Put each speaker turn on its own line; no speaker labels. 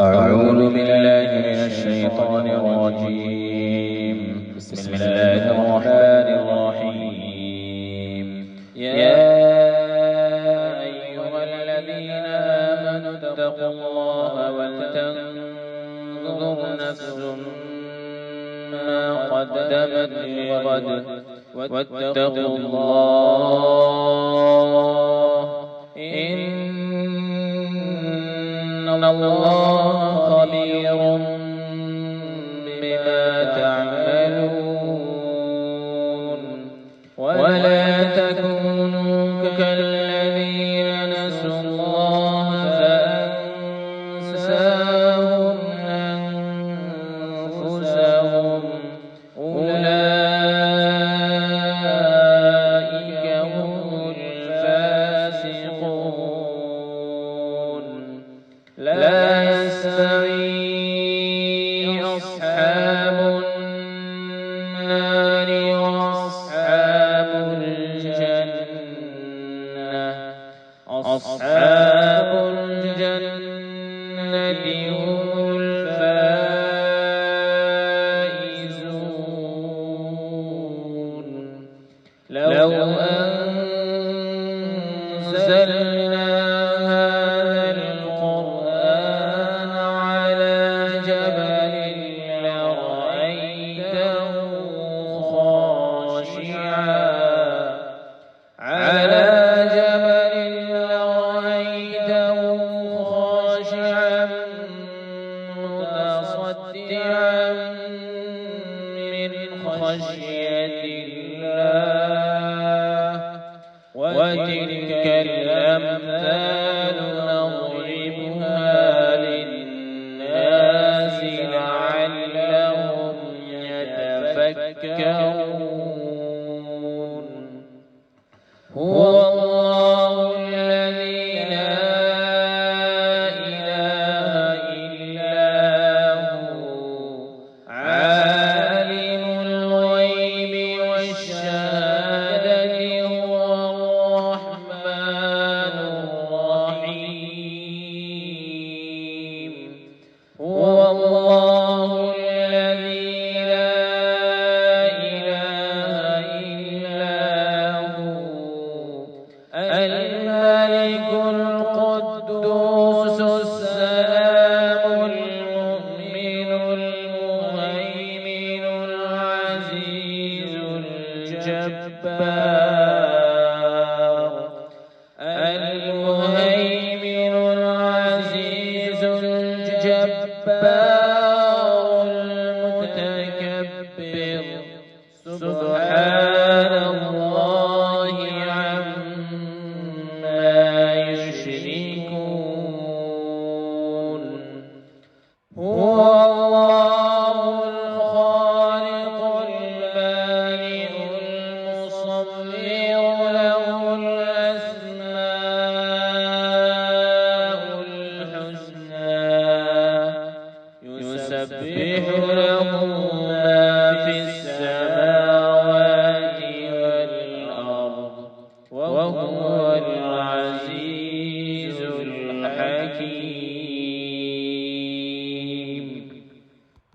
أعوذ بالله من الشيطان الرجيم. بسم الله الرحمن الرحيم. يا أيها الذين آمنوا اتقوا الله ولتنظر نفس ما قدمت لغد واتقوا الله إن الله خبير بما تعملون. ولا تكونوا كالذين نسوا الله فأنساهم أنفسهم أولئك هم الفاسقون. لا يستوي أصحاب النار وأصحاب الجنة. أصحاب الجنة هم الفائزون. لو أنزلنا هذا القرآن على جبل لرأيته خاشعا متصدعا من خشية الله. وتلك الأمثال نضربها للناس لعلهم يتفكرون. هو الله الذي لا إله إلا هو عالم الغيب والشهادة هو الرحمن الرحيم. هو الله الذي لا إله إلا هو الملك القدوس السلام المؤمن المهيمن العزيز الجبار. المهيمن العزيز الجبار المتكبر سبحان الله عما يشركون. هو الله الخالق البارئ المصور